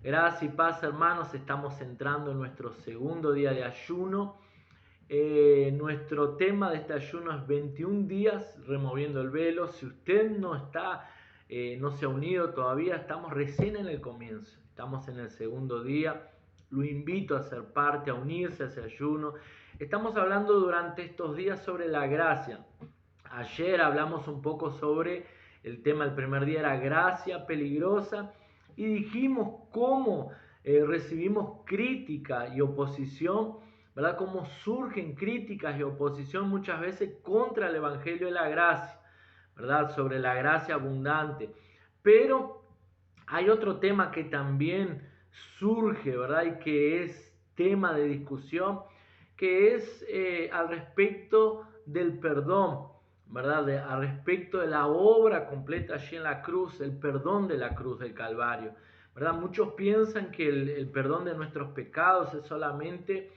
Gracias y paz, hermanos. Estamos entrando en nuestro segundo día de ayuno. Nuestro tema de este ayuno es 21 días removiendo el velo. Si usted no se ha unido todavía, estamos recién en el comienzo. Estamos en el segundo día. Lo invito a ser parte, a unirse a ese ayuno. Estamos hablando durante estos días sobre la gracia. Ayer hablamos un poco sobre el tema, el primer día era gracia peligrosa, y dijimos cómo recibimos crítica y oposición, ¿verdad? Cómo surgen críticas y oposición muchas veces contra el Evangelio de la gracia, ¿verdad? Sobre la gracia abundante. Pero hay otro tema que también surge, ¿verdad? Y que es tema de discusión, que es al respecto del perdón, ¿verdad? Al respecto de la obra completa allí en la cruz, el perdón de la cruz del Calvario, ¿verdad? Muchos piensan que el perdón de nuestros pecados es solamente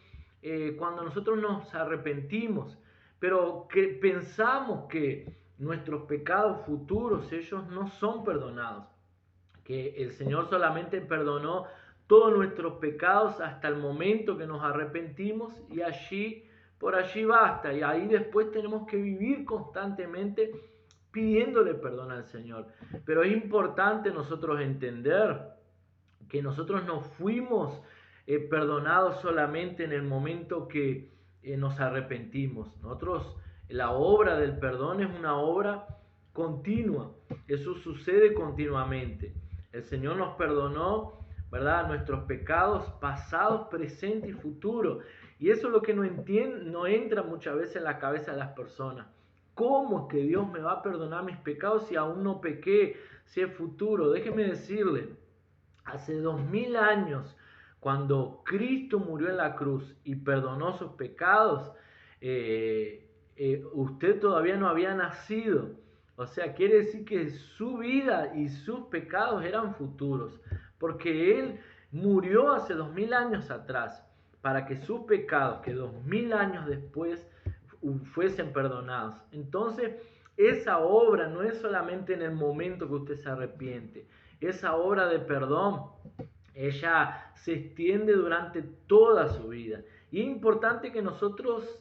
cuando nosotros nos arrepentimos, pero que pensamos que nuestros pecados futuros, ellos no son perdonados, que el Señor solamente perdonó todos nuestros pecados hasta el momento que nos arrepentimos, y por allí basta, y ahí después tenemos que vivir constantemente pidiéndole perdón al Señor. Pero es importante nosotros entender que nosotros no fuimos perdonados solamente en el momento que nos arrepentimos. La obra del perdón es una obra continua, eso sucede continuamente. El Señor nos perdonó, ¿verdad?, nuestros pecados pasados, presentes y futuros. Y eso es lo que no entra muchas veces en la cabeza de las personas. ¿Cómo es que Dios me va a perdonar mis pecados si aún no pequé, si es futuro? Déjeme decirle, hace 2000 años, cuando Cristo murió en la cruz y perdonó sus pecados, usted todavía no había nacido. O sea, quiere decir que su vida y sus pecados eran futuros, porque Él murió hace 2000 años atrás para que sus pecados, que 2000 años después, fuesen perdonados. Entonces, esa obra no es solamente en el momento que usted se arrepiente. Esa obra de perdón, ella se extiende durante toda su vida. Y es importante que nosotros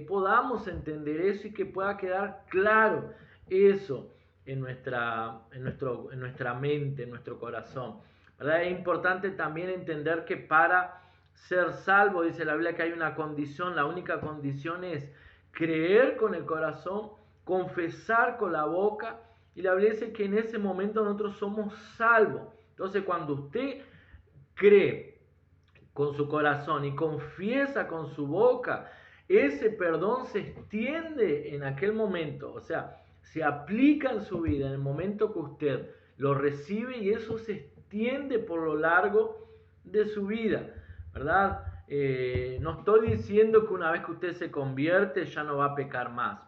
podamos entender eso y que pueda quedar claro eso en nuestra mente, en nuestro corazón, ¿verdad? Es importante también entender que para ser salvo, dice la Biblia, que hay una condición. La única condición es creer con el corazón, confesar con la boca, y la Biblia dice que en ese momento nosotros somos salvos. Entonces, cuando usted cree con su corazón y confiesa con su boca, ese perdón se extiende en aquel momento, o sea, se aplica en su vida en el momento que usted lo recibe, y eso se extiende por lo largo de su vida, ¿verdad? No estoy diciendo que una vez que usted se convierte ya no va a pecar más.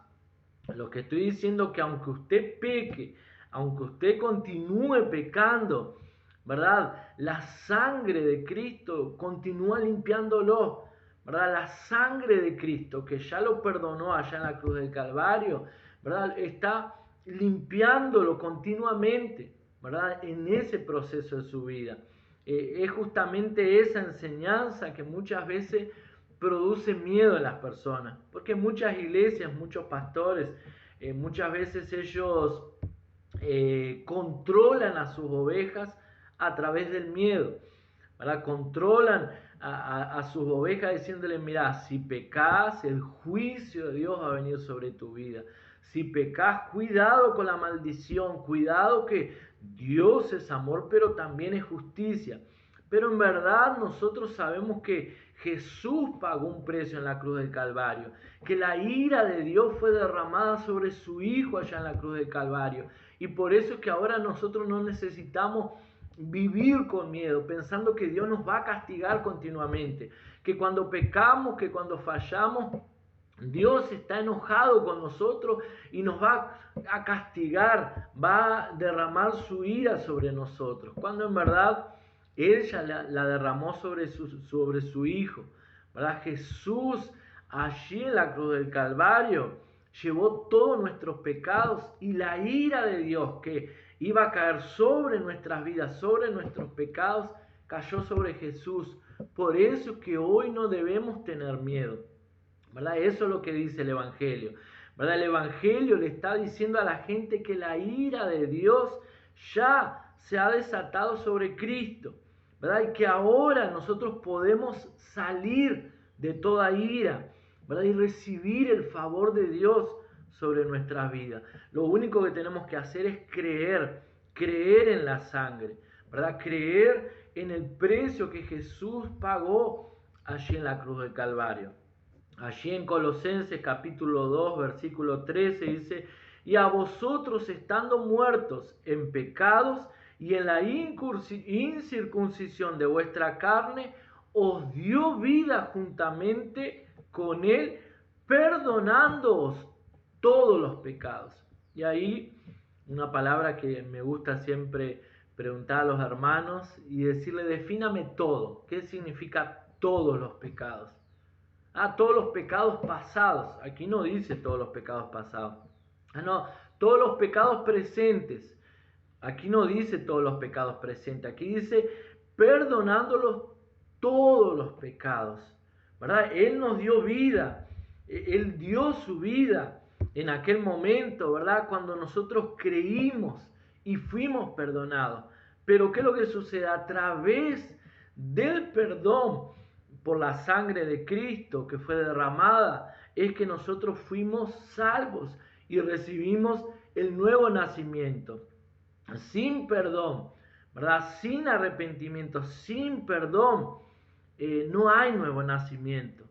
Lo que estoy diciendo es que aunque usted peque, aunque usted continúe pecando, ¿verdad?, la sangre de Cristo continúa limpiándolo, ¿verdad? La sangre de Cristo, que ya lo perdonó allá en la cruz del Calvario, ¿verdad?, está limpiándolo continuamente, ¿verdad?, en ese proceso de su vida. Es justamente esa enseñanza que muchas veces produce miedo en las personas, porque muchas iglesias, muchos pastores, muchas veces ellos controlan a sus ovejas a través del miedo, ¿verdad? Controlan a sus ovejas diciéndole: mira, si pecas, el juicio de Dios va a venir sobre tu vida. Si pecas, cuidado con la maldición, cuidado que Dios es amor, pero también es justicia. Pero en verdad nosotros sabemos que Jesús pagó un precio en la cruz del Calvario, que la ira de Dios fue derramada sobre su Hijo allá en la cruz del Calvario. Y por eso es que ahora nosotros no necesitamos vivir con miedo, pensando que Dios nos va a castigar continuamente, que cuando pecamos, que cuando fallamos, Dios está enojado con nosotros y nos va a castigar, va a derramar su ira sobre nosotros, cuando en verdad Él ya la derramó sobre su Hijo, ¿verdad? Jesús allí en la cruz del Calvario llevó todos nuestros pecados, y la ira de Dios que iba a caer sobre nuestras vidas, sobre nuestros pecados, cayó sobre Jesús. Por eso que hoy no debemos tener miedo, ¿verdad? Eso es lo que dice el Evangelio, ¿verdad? El Evangelio le está diciendo a la gente que la ira de Dios ya se ha desatado sobre Cristo, ¿verdad? Y que ahora nosotros podemos salir de toda ira, ¿verdad? Y recibir el favor de Dios sobre nuestras vidas. Lo único que tenemos que hacer es creer en la sangre, ¿verdad? Creer en el precio que Jesús pagó allí en la cruz del Calvario. Allí en Colosenses capítulo 2, versículo 13 dice: y a vosotros, estando muertos en pecados y en la incircuncisión de vuestra carne, os dio vida juntamente con él, perdonándoos todos los pecados. Y ahí una palabra que me gusta siempre preguntar a los hermanos y decirle: defíname todo. ¿Qué significa todos los pecados? Todos los pecados pasados. Aquí no dice todos los pecados pasados. No, todos los pecados presentes. Aquí no dice todos los pecados presentes. Aquí dice perdonándolos todos los pecados, ¿verdad? Él nos dio vida. Él dio su vida en aquel momento, ¿verdad? Cuando nosotros creímos y fuimos perdonados. Pero ¿qué es lo que sucede? A través del perdón por la sangre de Cristo que fue derramada, es que nosotros fuimos salvos y recibimos el nuevo nacimiento. Sin perdón, ¿verdad? Sin arrepentimiento, sin perdón, no hay nuevo nacimiento,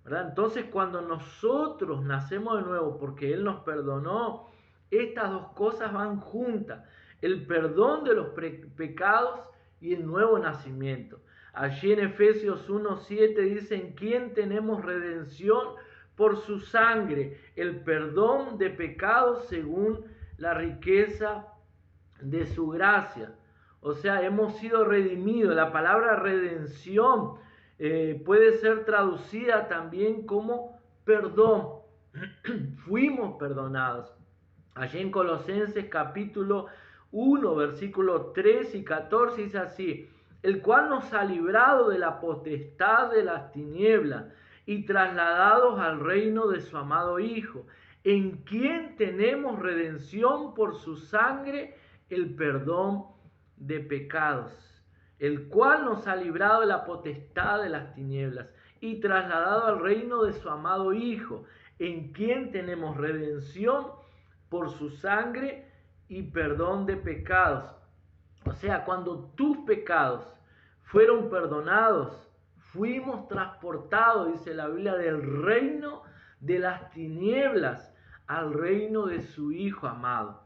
¿verdad? Entonces, cuando nosotros nacemos de nuevo porque Él nos perdonó, estas dos cosas van juntas: el perdón de los pecados y el nuevo nacimiento. Allí en Efesios 1:7 dice: en quien tenemos redención por su sangre, el perdón de pecados según la riqueza de su gracia. O sea, hemos sido redimidos. La palabra redención puede ser traducida también como perdón. Fuimos perdonados. Allí en Colosenses capítulo 1, versículos 3 y 14 dice así: el cual nos ha librado de la potestad de las tinieblas y trasladados al reino de su amado Hijo, en quien tenemos redención por su sangre, el perdón de pecados, el cual nos ha librado de la potestad de las tinieblas y trasladado al reino de su amado Hijo, en quien tenemos redención por su sangre y perdón de pecados. O sea, cuando tus pecados fueron perdonados, fuimos transportados, dice la Biblia, del reino de las tinieblas al reino de su Hijo amado.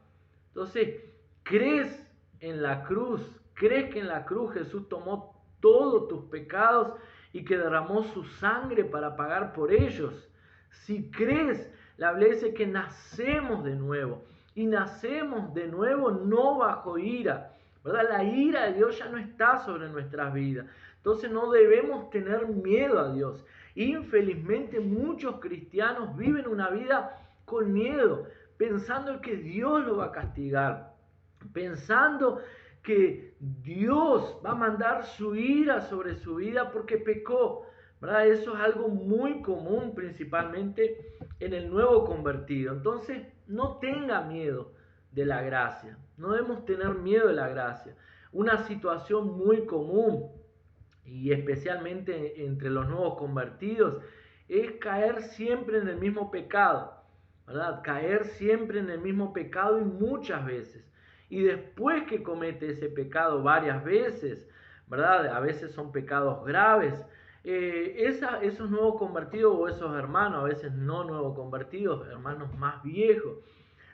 Entonces, ¿crees en la cruz? ¿Crees que en la cruz Jesús tomó todos tus pecados y que derramó su sangre para pagar por ellos? Si crees, la Biblia dice que nacemos de nuevo. Y nacemos de nuevo no bajo ira, ¿verdad? La ira de Dios ya no está sobre nuestras vidas. Entonces no debemos tener miedo a Dios. Infelizmente muchos cristianos viven una vida con miedo, pensando que Dios lo va a castigar, pensando que Dios va a mandar su ira sobre su vida porque pecó, ¿verdad? Eso es algo muy común, principalmente en el nuevo convertido. Entonces, no tenga miedo de la gracia. No debemos tener miedo de la gracia. Una situación muy común, y especialmente entre los nuevos convertidos, es caer siempre en el mismo pecado, ¿verdad? Caer siempre en el mismo pecado y muchas veces. Y después que comete ese pecado varias veces, ¿verdad? A veces son pecados graves. Esos nuevos convertidos o esos hermanos, a veces no nuevos convertidos, hermanos más viejos,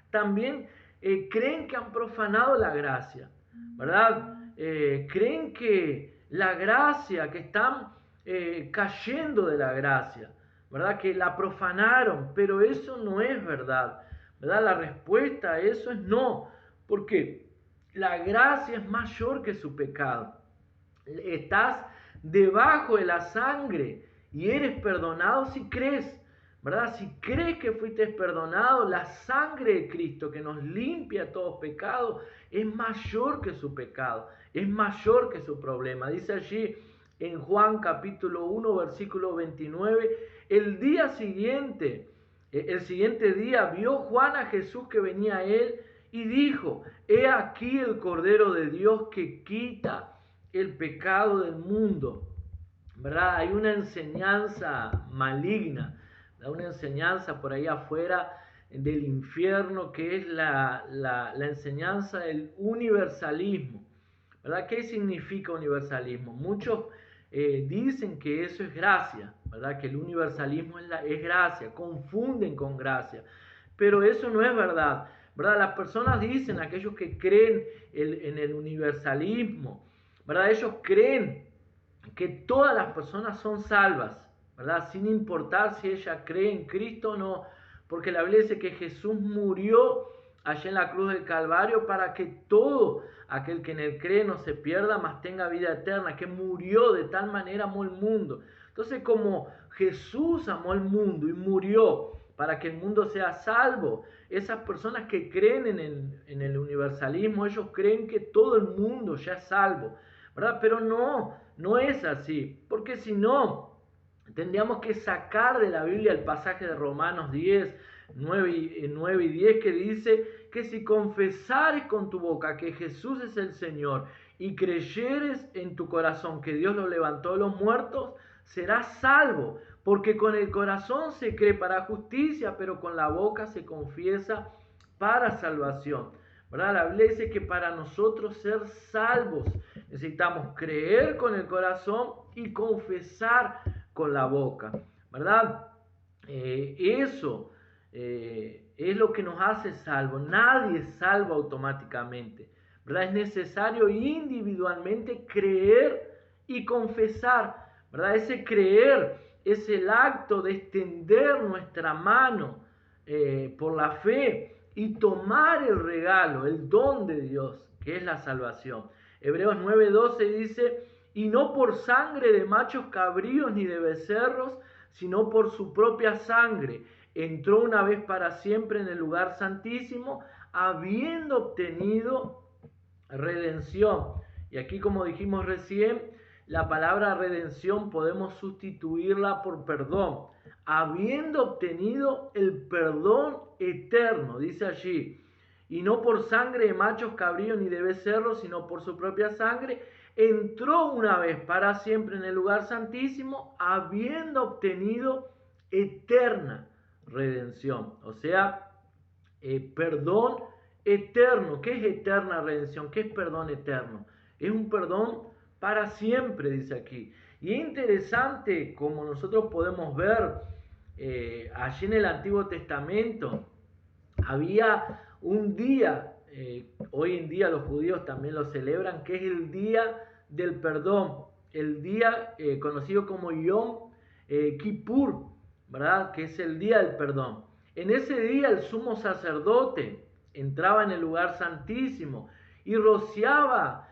también creen que han profanado la gracia, ¿verdad? Creen que la gracia, que están cayendo de la gracia, ¿verdad? Que la profanaron, pero eso no es verdad, ¿verdad? La respuesta a eso es no, porque la gracia es mayor que su pecado. Estás debajo de la sangre y eres perdonado si crees, ¿verdad? Si crees que fuiste perdonado, la sangre de Cristo que nos limpia todo pecado es mayor que su pecado, es mayor que su problema. Dice allí en Juan capítulo 1, versículo 29, el siguiente día vio Juan a Jesús que venía a él y dijo, he aquí el Cordero de Dios que quita el pecado del mundo. ¿Verdad? Hay una enseñanza maligna, una enseñanza por ahí afuera del infierno que es la enseñanza del universalismo. ¿Verdad? ¿Qué significa universalismo? Muchos dicen que eso es gracia, ¿verdad? Que el universalismo es gracia, confunden con gracia, pero eso no es verdad, ¿verdad? Las personas dicen, aquellos que creen en el universalismo, ¿verdad? Ellos creen que todas las personas son salvas, ¿verdad? Sin importar si ella cree en Cristo o no, porque la Biblia dice que Jesús murió allá en la cruz del Calvario para que todo aquel que en él cree no se pierda, mas tenga vida eterna, que murió de tal manera, amó el mundo. Entonces, como Jesús amó el mundo y murió para que el mundo sea salvo, esas personas que creen en el universalismo, ellos creen que todo el mundo ya es salvo, ¿verdad? Pero no es así, porque si no, tendríamos que sacar de la Biblia el pasaje de Romanos 10, 9 y 10, que dice que si confesares con tu boca que Jesús es el Señor y creyeres en tu corazón que Dios lo levantó de los muertos, serás salvo, porque con el corazón se cree para justicia, pero con la boca se confiesa para salvación. ¿Verdad? La Biblia dice que para nosotros ser salvos necesitamos creer con el corazón y confesar con la boca, ¿verdad? Eso es lo que nos hace salvos. Nadie es salvo automáticamente, ¿verdad? Es necesario individualmente creer y confesar, ¿verdad? Ese creer es el acto de extender nuestra mano por la fe y tomar el regalo, el don de Dios, que es la salvación. Hebreos 9:12 dice, y no por sangre de machos cabríos ni de becerros, sino por su propia sangre, entró una vez para siempre en el lugar santísimo, habiendo obtenido redención. Y aquí, como dijimos recién, la palabra redención podemos sustituirla por perdón, habiendo obtenido el perdón eterno, dice allí, y no por sangre de machos cabríos ni de becerros, sino por su propia sangre, entró una vez para siempre en el lugar santísimo, habiendo obtenido eterna redención. O sea, perdón eterno. ¿Qué es eterna redención? ¿Qué es perdón eterno? Es un perdón para siempre, dice aquí. Y es interesante como nosotros podemos ver allí en el Antiguo Testamento, había un día, hoy en día los judíos también lo celebran, que es el día del perdón, el día conocido como Yom Kippur, ¿verdad? Que es el día del perdón. En ese día el sumo sacerdote entraba en el lugar santísimo y rociaba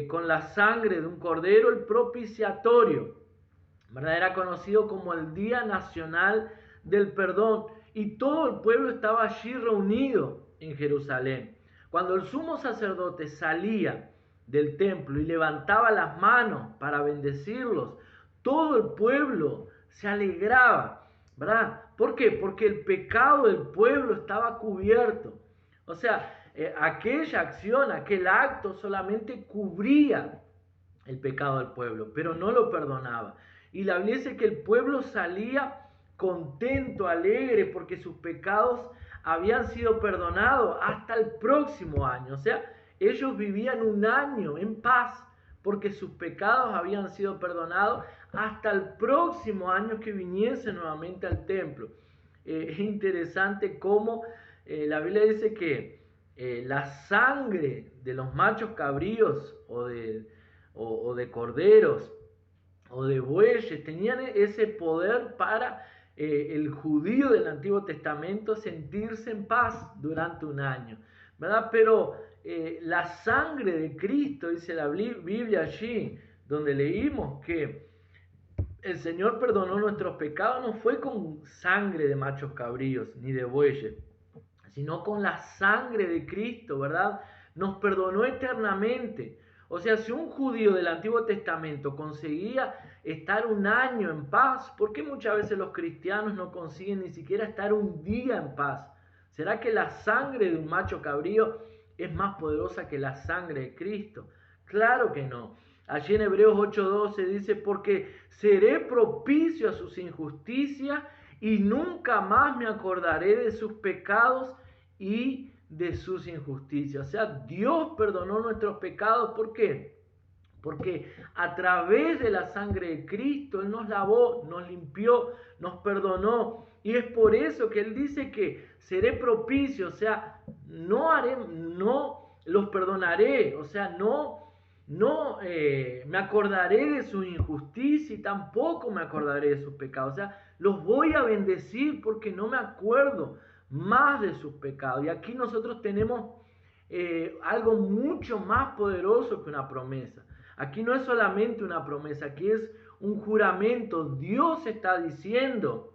con la sangre de un cordero el propiciatorio, ¿verdad? Era conocido como el Día Nacional del Perdón y todo el pueblo estaba allí reunido en Jerusalén. Cuando el sumo sacerdote salía del templo y levantaba las manos para bendecirlos, todo el pueblo se alegraba, ¿verdad? ¿Por qué? Porque el pecado del pueblo estaba cubierto. O sea, aquella acción, aquel acto solamente cubría el pecado del pueblo, pero no lo perdonaba. Y la Biblia dice que el pueblo salía contento, alegre, porque sus pecados habían sido perdonados hasta el próximo año. O sea, ellos vivían un año en paz, porque sus pecados habían sido perdonados hasta el próximo año que viniese nuevamente al templo. Es interesante cómo la Biblia dice que la sangre de los machos cabríos o de corderos o de bueyes tenían ese poder para el judío del Antiguo Testamento sentirse en paz durante un año, ¿verdad? Pero la sangre de Cristo, dice la Biblia allí, donde leímos que el Señor perdonó nuestros pecados no fue con sangre de machos cabríos ni de bueyes, sino con la sangre de Cristo, ¿verdad? Nos perdonó eternamente. O sea, si un judío del Antiguo Testamento conseguía estar un año en paz, ¿por qué muchas veces los cristianos no consiguen ni siquiera estar un día en paz? ¿Será que la sangre de un macho cabrío es más poderosa que la sangre de Cristo? Claro que no. Allí en Hebreos 8:12 dice, porque seré propicio a sus injusticias y nunca más me acordaré de sus pecados y de sus injusticias. O sea, Dios perdonó nuestros pecados. ¿Por qué? Porque a través de la sangre de Cristo Él nos lavó, nos limpió, nos perdonó. Y es por eso que Él dice que seré propicio, o sea, no los perdonaré, o sea, no me acordaré de su injusticia y tampoco me acordaré de sus pecados. O sea, los voy a bendecir porque no me acuerdo más de sus pecados. Y aquí nosotros tenemos algo mucho más poderoso que una promesa. Aquí no es solamente una promesa, aquí es un juramento. Dios está diciendo,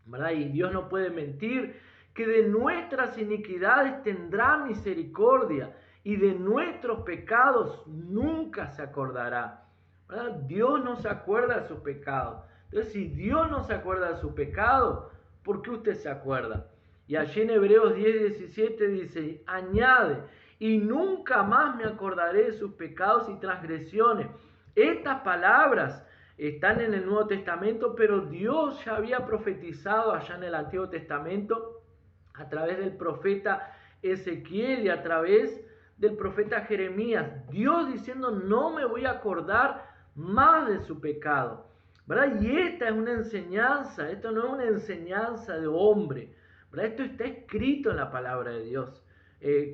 ¿verdad? Y Dios no puede mentir, que de nuestras iniquidades tendrá misericordia y de nuestros pecados nunca se acordará, ¿verdad? Dios no se acuerda de sus pecados. Entonces, si Dios no se acuerda de sus pecados, ¿por qué usted se acuerda? Y allí en Hebreos 10:17 dice, añade, y nunca más me acordaré de sus pecados y transgresiones. Estas palabras están en el Nuevo Testamento, pero Dios ya había profetizado allá en el Antiguo Testamento a través del profeta Ezequiel y a través del profeta Jeremías. Dios diciendo, no me voy a acordar más de su pecado, ¿verdad? Y esta es una enseñanza, esto no es una enseñanza de hombre, ¿verdad? Esto está escrito en la palabra de Dios.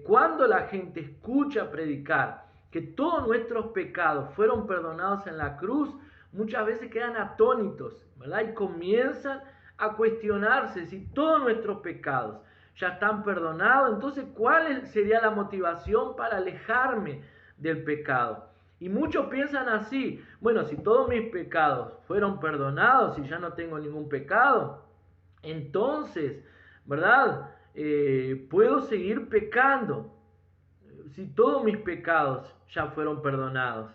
Cuando la gente escucha predicar que todos nuestros pecados fueron perdonados en la cruz, muchas veces quedan atónitos, ¿verdad? Y comienzan a cuestionarse si todos nuestros pecados ya están perdonados, entonces ¿cuál sería la motivación para alejarme del pecado? Y muchos piensan así, bueno, si todos mis pecados fueron perdonados y ya no tengo ningún pecado, entonces, ¿verdad? Puedo seguir pecando si todos mis pecados ya fueron perdonados,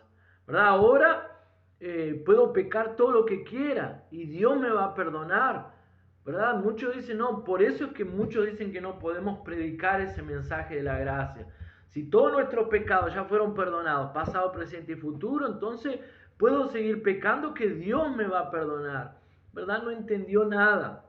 ¿verdad? Ahora puedo pecar todo lo que quiera y Dios me va a perdonar, ¿verdad? Muchos dicen, no, por eso es que muchos dicen que no podemos predicar ese mensaje de la gracia. Si todos nuestros pecados ya fueron perdonados, pasado, presente y futuro, entonces puedo seguir pecando que Dios me va a perdonar, ¿verdad? No entendió nada,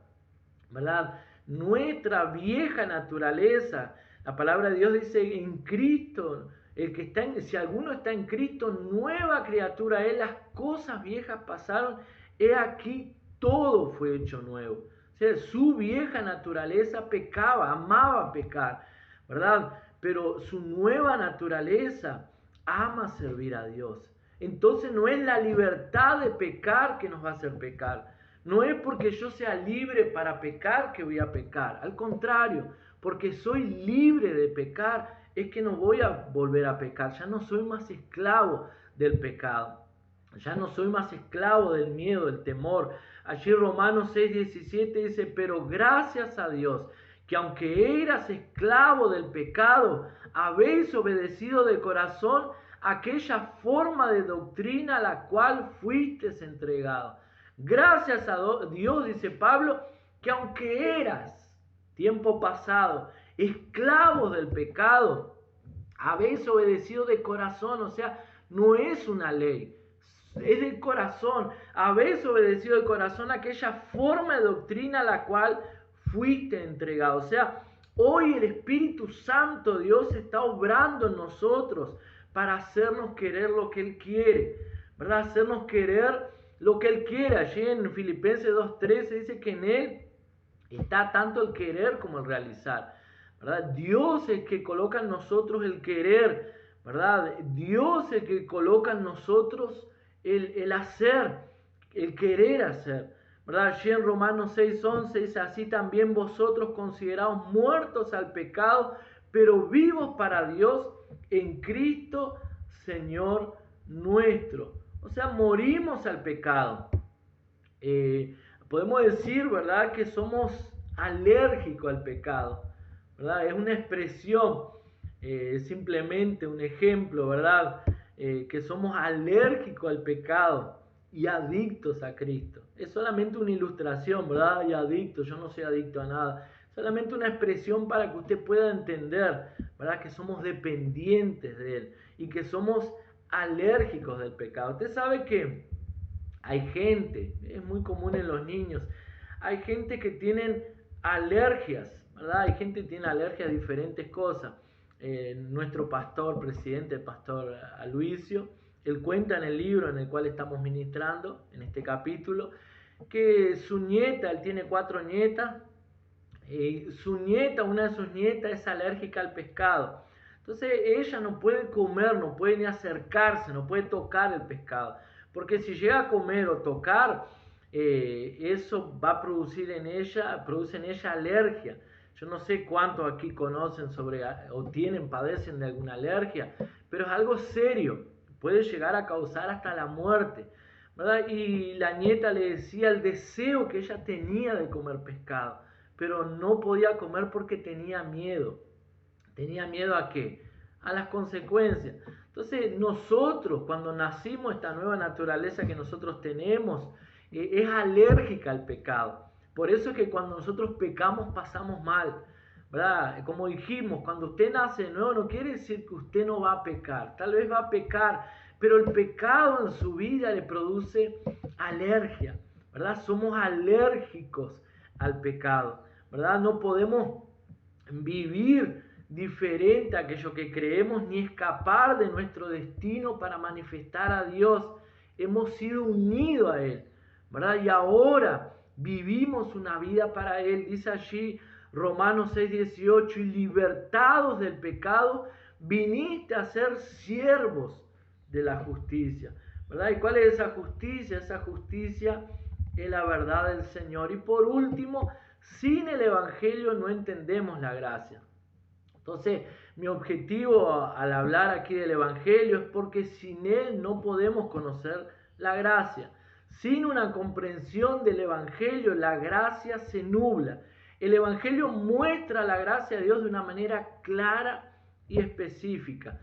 ¿verdad? Nuestra vieja naturaleza, la palabra de Dios dice en Cristo, el que está si alguno está en Cristo, nueva criatura es, las cosas viejas pasaron, he aquí todo fue hecho nuevo. O sea, su vieja naturaleza pecaba, amaba pecar, ¿verdad? Pero su nueva naturaleza ama servir a Dios. Entonces no es la libertad de pecar que nos va a hacer pecar. No es porque yo sea libre para pecar que voy a pecar. Al contrario, porque soy libre de pecar, es que no voy a volver a pecar. Ya no soy más esclavo del pecado. Ya no soy más esclavo del miedo, del temor. Allí Romanos 6:17 dice, pero gracias a Dios, que aunque eras esclavo del pecado, habéis obedecido de corazón aquella forma de doctrina a la cual fuisteis entregado. Gracias a Dios, dice Pablo, que aunque eras, tiempo pasado, esclavos del pecado, habéis obedecido de corazón, o sea, no es una ley, es de corazón, habéis obedecido de corazón aquella forma de doctrina a la cual fuiste entregado. O sea, hoy el Espíritu Santo Dios está obrando en nosotros para hacernos querer lo que Él quiere, ¿verdad? Hacernos querer lo que Él quiere. Allí en Filipenses 2:13 dice que en Él está tanto el querer como el realizar, ¿verdad? Dios es el que coloca en nosotros el querer, ¿verdad? Dios es el que coloca en nosotros el hacer, el querer hacer, ¿verdad? Allí en Romanos 6:11 dice, así también vosotros considerados muertos al pecado, pero vivos para Dios en Cristo, Señor nuestro. O sea, morimos al pecado. Podemos decir, ¿verdad?, que somos alérgicos al pecado, ¿verdad? Es una expresión, simplemente un ejemplo, ¿verdad? Que somos alérgicos al pecado y adictos a Cristo. Es solamente una ilustración, ¿verdad? Y adicto, yo no soy adicto a nada. Solamente una expresión para que usted pueda entender, ¿verdad?, que somos dependientes de Él y que somos alérgicos del pecado. Usted sabe que hay gente, es muy común en los niños, hay gente que tienen alergias, ¿verdad? Hay gente que tiene alergias a diferentes cosas. Nuestro pastor, presidente, el pastor Aloisio, él cuenta en el libro en el cual estamos ministrando, en este capítulo, que su nieta, él tiene 4 nietas, su nieta, una de sus nietas es alérgica al pescado. Entonces ella no puede comer, no puede ni acercarse, no puede tocar el pescado. Porque si llega a comer o tocar, eso va a produce en ella alergia. Yo no sé cuántos aquí conocen sobre o padecen de alguna alergia, pero es algo serio, puede llegar a causar hasta la muerte, ¿verdad? Y la nieta le decía el deseo que ella tenía de comer pescado, pero no podía comer porque tenía miedo. ¿Tenía miedo a qué? A las consecuencias. Entonces nosotros, cuando nacimos, esta nueva naturaleza que nosotros tenemos, es alérgica al pecado. Por eso es que cuando nosotros pecamos pasamos mal, ¿verdad? Como dijimos, cuando usted nace de nuevo no quiere decir que usted no va a pecar. Tal vez va a pecar, pero el pecado en su vida le produce alergia, ¿verdad? Somos alérgicos al pecado, ¿verdad? No podemos vivir diferente a aquello que creemos ni escapar de nuestro destino para manifestar a Dios. Hemos sido unidos a Él, ¿verdad? Y ahora vivimos una vida para Él. Dice allí Romanos 6:18, y libertados del pecado, viniste a ser siervos de la justicia, ¿verdad? ¿Y cuál es esa justicia? Esa justicia es la verdad del Señor. Y por último, sin el Evangelio no entendemos la gracia. Entonces, mi objetivo al hablar aquí del Evangelio es porque sin él no podemos conocer la gracia. Sin una comprensión del Evangelio, la gracia se nubla. El Evangelio muestra la gracia de Dios de una manera clara y específica.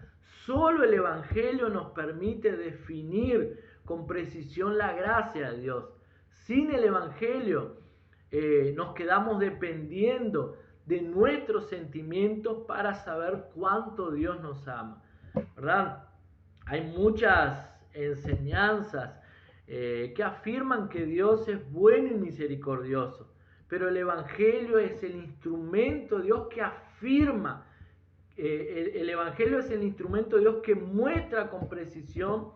Solo el Evangelio nos permite definir con precisión la gracia de Dios. Sin el Evangelio nos quedamos dependiendo de nuestros sentimientos para saber cuánto Dios nos ama, ¿verdad? Hay muchas enseñanzas que afirman que Dios es bueno y misericordioso, pero el Evangelio es el instrumento de Dios que afirma, el Evangelio es el instrumento de Dios que muestra con precisión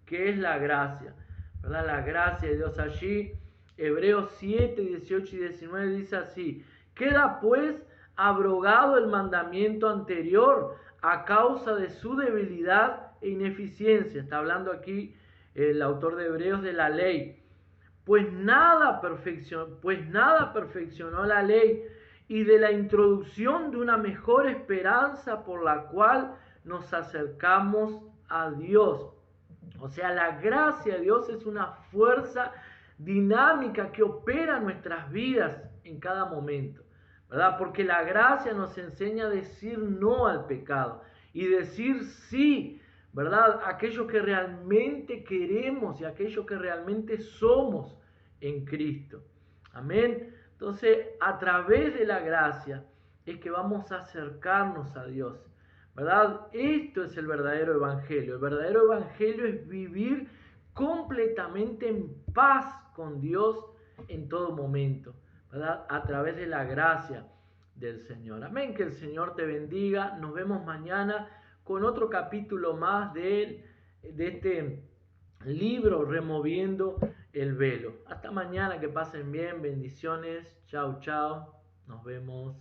que es la gracia, ¿verdad? La gracia de Dios. Allí Hebreos 7, 18 y 19 dice así: queda pues abrogado el mandamiento anterior a causa de su debilidad e ineficiencia. Está hablando aquí el autor de Hebreos de la ley. Pues nada perfeccionó la ley, y de la introducción de una mejor esperanza por la cual nos acercamos a Dios. O sea, la gracia de Dios es una fuerza dinámica que opera en nuestras vidas en cada momento, ¿verdad? Porque la gracia nos enseña a decir no al pecado y decir sí, ¿verdad? Aquello que realmente queremos y aquello que realmente somos en Cristo. Amén. Entonces, a través de la gracia es que vamos a acercarnos a Dios, ¿verdad? Esto es el verdadero evangelio. El verdadero evangelio es vivir completamente en paz con Dios en todo momento, ¿verdad? A través de la gracia del Señor. Amén. Que el Señor te bendiga. Nos vemos mañana con otro capítulo más de este libro, Removiendo el Velo. Hasta mañana, que pasen bien. Bendiciones. Chao, chao. Nos vemos.